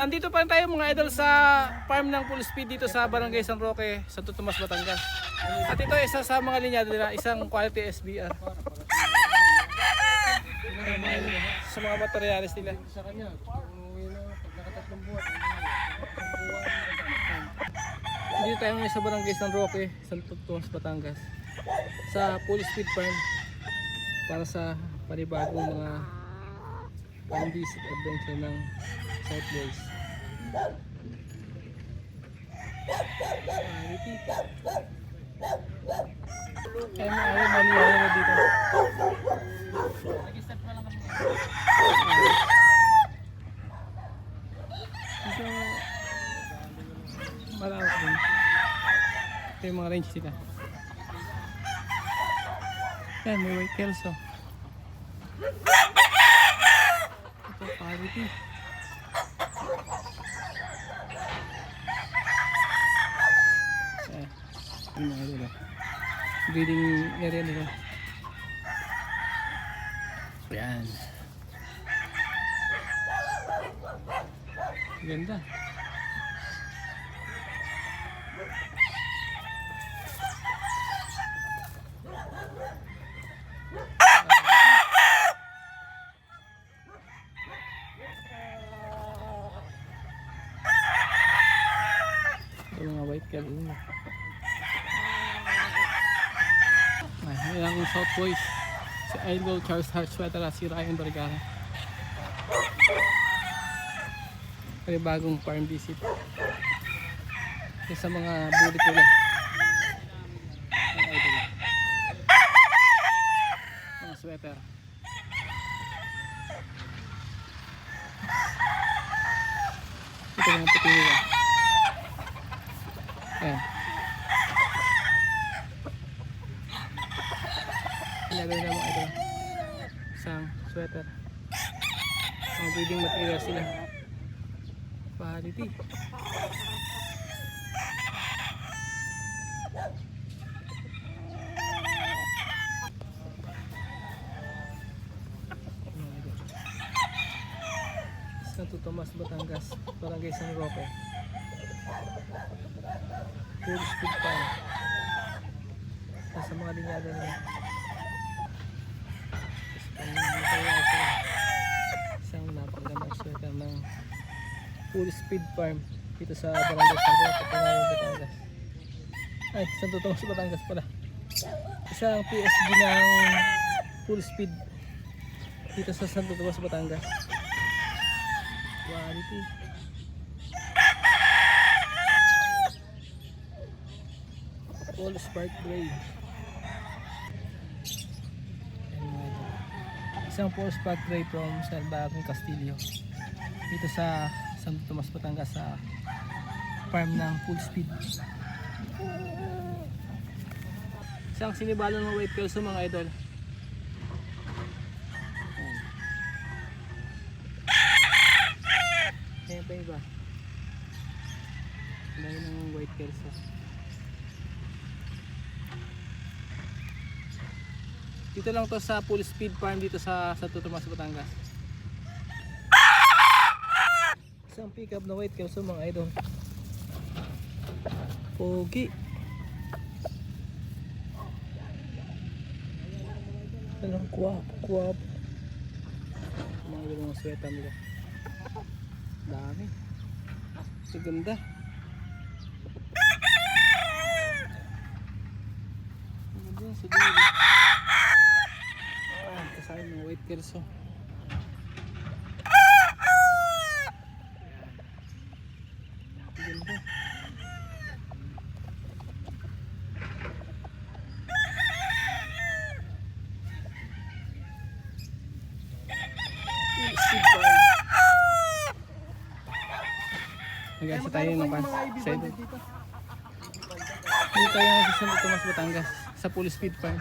Andito pa rin tayo mga idol sa farm ng Full Speed dito sa Barangay San Roque, Santo Tomas, Batangas. At ito isa sa mga linyado nila, isang quality SBR. Sa mga materialis nila. Sa kanya, pag nakatatlong buwan, Dito tayo ngayon sa Barangay San Roque, Santo Tomas, Batangas. Sa Full Speed Farm para sa panibagong mga pan-visit adventure ng South Boys. Kaya maliwala na dito. Dito malawak din. Ito yung mga range sila. Yan, may white kelso. Ito parity. Yung mga ito, breeding area nila. Yan. Ganda. Ito mga white cat ini. Yan ang South Boys, si Idol, Charles Hartswetter at si Ryan Vergara. Kaya bagong farm visit. Kaya sa mga bulit nila. Ang Idol. Mga sweater. Ito mga puti nila. Ayan. Ilagay na mo ito isang sweater. Mga breeding material sila. Quality. Santo Tomas, Batangas, Barangay San Roque. Full speed pa. Sa mga linyada nila. Isang napagandang sweater ng Full Speed Farm dito sa Barangay San Roque, Batangas. Ay, Santo Tomas, Batangas pala. Isang PSG ng Full Speed dito sa Santo Tomas, Batangas. Quality. Full Spark Gray. Isang Full Spark Gray from Salbagong Castillo dito sa Santo Tomas, Batangas sa farm ng Full Speed. Isang sinibalon ng white kelso mga idol. Ayan pa iba. Dahil ng white kelso. Dito lang to sa Full Speed Farm dito sa Santo Tomas, Batangas. Isang pickup na white kelso mga idol. Pogi. Anong kuwap. Mga idol mga sweater nila. Dami. Siganda. Siganda yan, siganda. Kasama mga white kelso. Ganda. Nag-asa tayo ng pan. Dito tayo sa Santo Tomas, Batangas sa Full Speed Farm.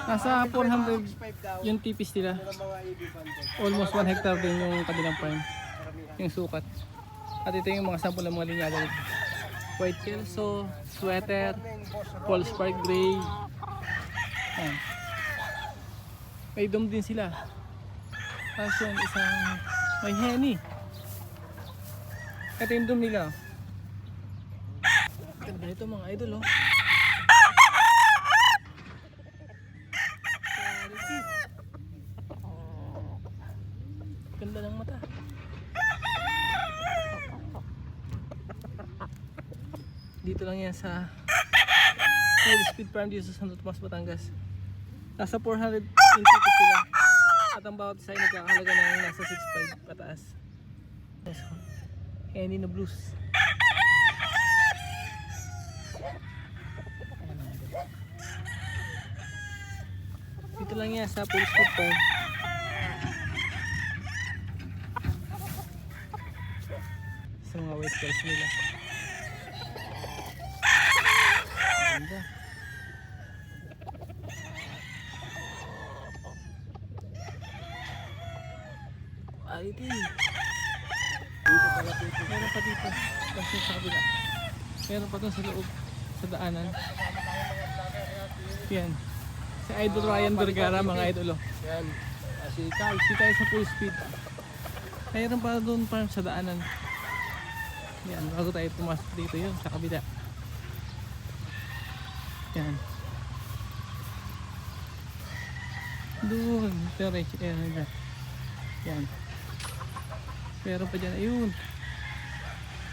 Nasa 400 yung tipis nila. Almost 1 hectare din yung kanilang farm. Yung sukat. At ito yung mga sample ng mga linyada. White kelso, sweater, Full Spark Gray. Ayan. May dome din sila. Tapos yan, isang may henny. Ito yung dome nila. Ganda nito mga idol oh. Ganda ng mata. Dito lang yan sa Full Speed Farm dito sa Santo Tomas, Batangas. Nasa 400 tickets sila. At ang bawat isa ay nagkakahalaga ng nasa 6.5 pataas. Henny na Blues. Dito lang yan sa Full Speed Farm. Sa mga white cars nila. Ganda. Quality. Meron pa dito. Kasi sa kabila. Meron pa dun sa loob. Sa daanan. Yan. Si Idol Ryan Vergara mga idol oh. Yan. Si tayo sa Full Speed. Mayroon pa doon pa sa daanan. Yan, bago tayo pumasok dito yun sa kabila. Yan. Doon, diretso yan. Yan. Pero pa dyan, ayun.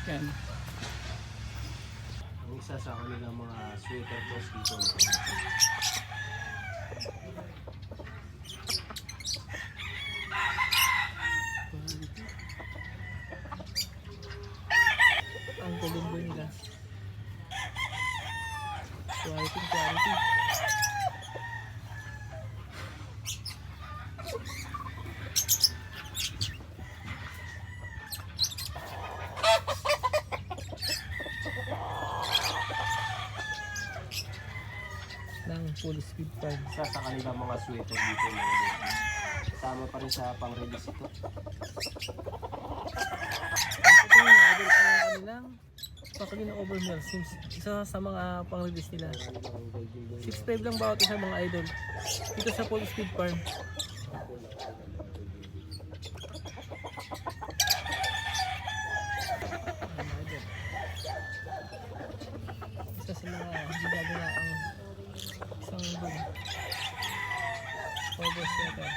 Yan. Ang isa sa kanilang mga sweater boss dito. Ang galing ba nila? Quality, quality. Ng Full Speed Farm. Isa sa kanilang mga sweater dito. Mga kasama pa rin sa pang-release ito. Ito yung idol pa kanilang pakagin ng overmill sims. Isa sa mga pang-release nila. 6.5 lang bawat isa mga idol. Dito sa Full Speed Farm. Isa sa mga higado na ang isang doon. Over sweater.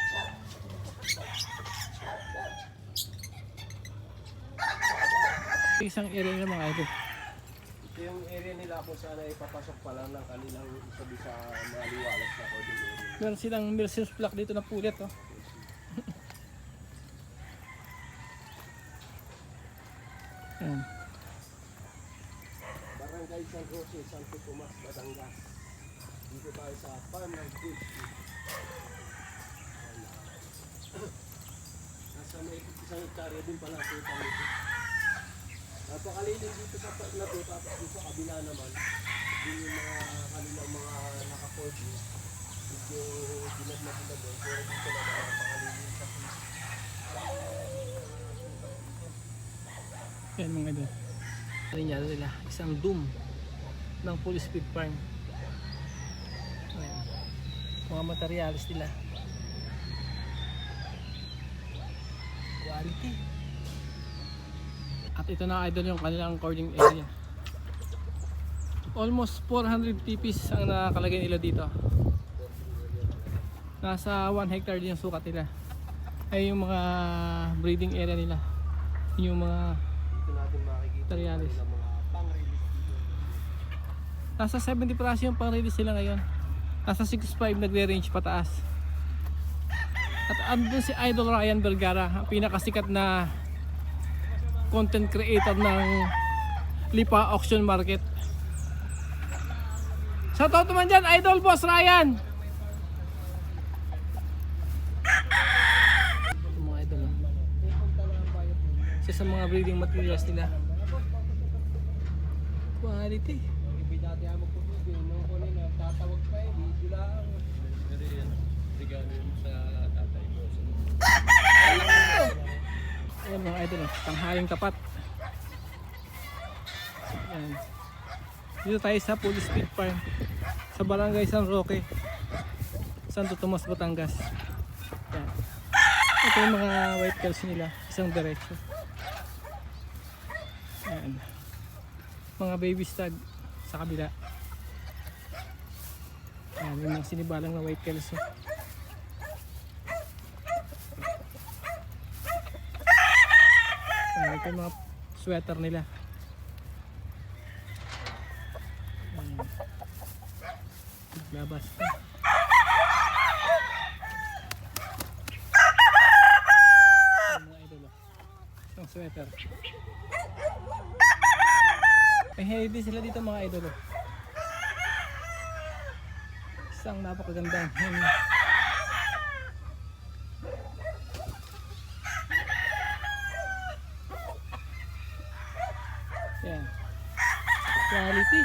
Isang area ng mga idol. Ito yung area nila kung saan ay papasok pa lang ng kanilang sabi sa mga liwalas na coding area. Meron silang Mercedes block dito na pulit oh. Yan. Barangay San Jose, Santo Tomas, Batangas. Dito tayo sa Farm ng Goods. Nasa may isang hektarya din pala ito dito. Napakalinig dito sa part na to, tapos dito sa kabila naman, din yung mga kanilang mga naka-4D. Medyo dinag na sila doon, pero dito naman napakalinig sa Yan mga idol. Linyado nila, isang doom ng Full Speed Farm. Ayan. Mga materials nila. Quality. At ito na idol yung kanilang cording area. Almost 400 TPs ang nakalagay nila dito. Nasa 1 hectare din yung sukat nila. Ay yung mga breeding area nila. Yung mga dito natin makikita materials. yung mga pang-release dito. Nasa 70 praso yung pang-release sila ngayon. Nasa 6.5 nagre-range pataas. At andun si Idol Ryan Vergara, ang pinakasikat na content creator ng Lipa Auction Market. Shoutout naman dyan, Idol Boss Ryan! Ito mga idol isa sa mga breeding materials nila. Quality. Dati ako magpupugyo, nung ko nila, tatawag pa eh, di lang. Regalo yun sa tatay ko. Ayan mga idol, tanghaling tapat. Ayan. Dito tayo sa Full Speed Farm sa Barangay San Roque, Santo Tomas, Batangas. Ayan. Ito yung mga white girls nila, isang diretso. Yan. Mga baby stud sa kabila. Yan, yung mga sinibalang na white kelso. Yan, ito yung mga sweater nila. Yan. Naglabas pa. Yan, mga idol, oh. Isang sweater. May heavy sila dito mga idol, oh. Isang napakagandang yan, quality.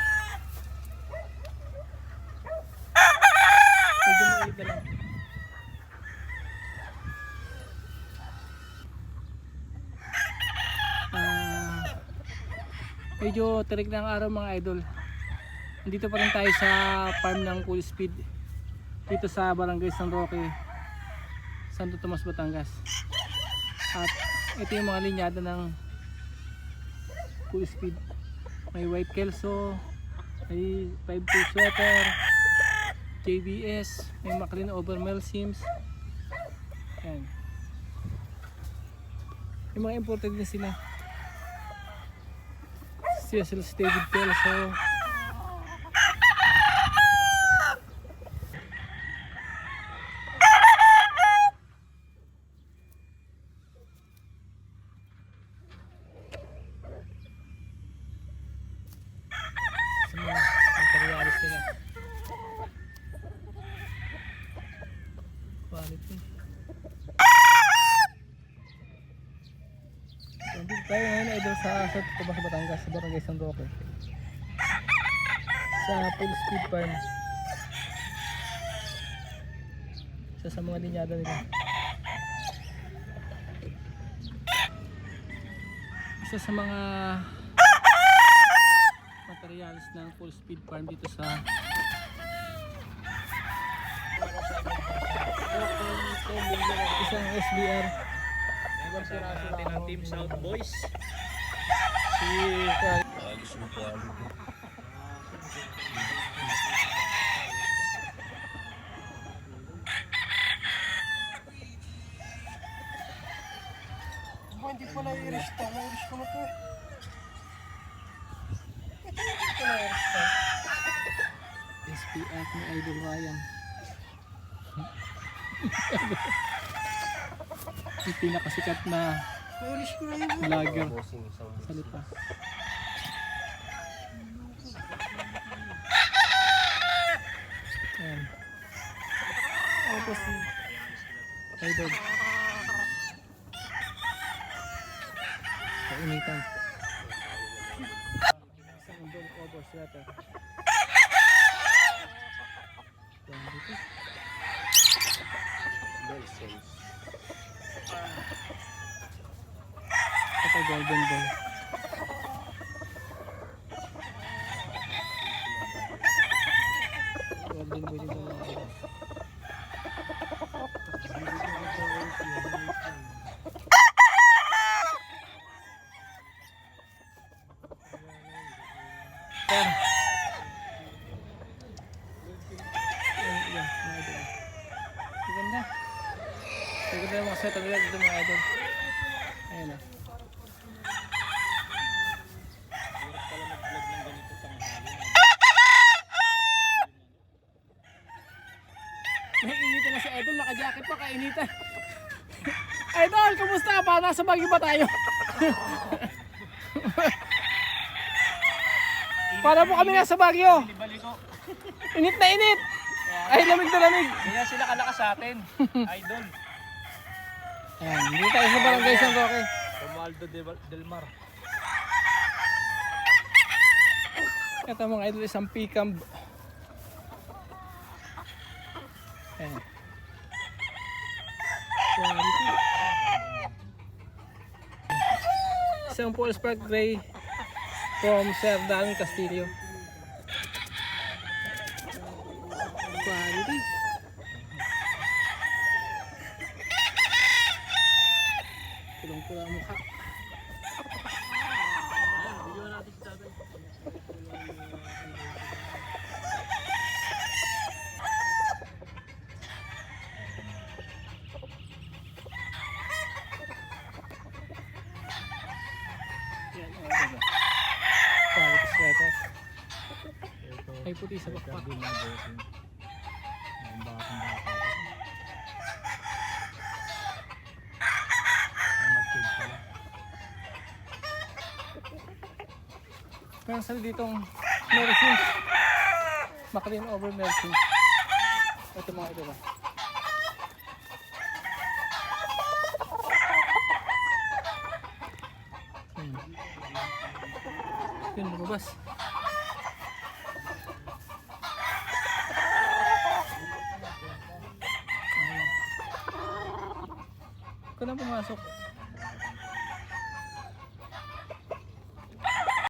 Medyo maliit na lang. Medyo tirik ng araw mga idol. Dito pa rin tayo sa farm ng Full Speed dito sa Barangay San Roque, Santo Tomas, Batangas. At ito yung mga linyada ng Full Speed. May white kelso, may 5-2 sweater, JBS, may Maclean Overmel Sims. Yan. Yung mga imported din sila. Cecil David Kelso. Sa mga materialis nila. Quality. Nandito tayo ngayon idol sa Santo Tomas, Batangas, sa Barangay San Roque, sa Full Speed Farm. Isa sa mga linyada nila. Isa sa mga materials ng Full Speed Farm dito sa isang SBR. Kasama natin ang Team South Boys. Si Hindi pa na-i-rest to. Na-i-rest ko na to eh. SPF ni Idol Ryan. Yung pinakasikat na Na-i-rest ko na yun. vlogger sa Lipa. Ayan. Ito si Idol. Kainitan. Isang undong over sweater. Yan dito. Ito golden ball. Golden ball dito mga idol. Yan. Yan, mga idol. Maganda. Maganda yung mga set nila dito mga idol. Ayan o. Nainitan na si Idol, naka-jacket pa, kainitan. Idol, kumusta pa? Nasa Baguio ba tayo? Para po kami nasa Baguio. Init na init. Ay, lamig na lamig. Kaya sila kalakas sa atin. Idol. Ayan, hindi tayo sa Barangay San Roque. Romualdo Del Mar. Ito mga idol, isang P-Cam. Ayan. Quality. Isang Paul Spark Gray from Sir Dan Castillo. Quality. Tulong-tulong ang mukha. Ito ba? Quality sweater. Ito, Ay puti sa bakpak. din na bossing. Ang bakang baka. Ang matud pala. Meron sila ditong medicines. Maclean over medicines. Ito mga ito ba? Yun, lumabas. Ikaw na pumasok.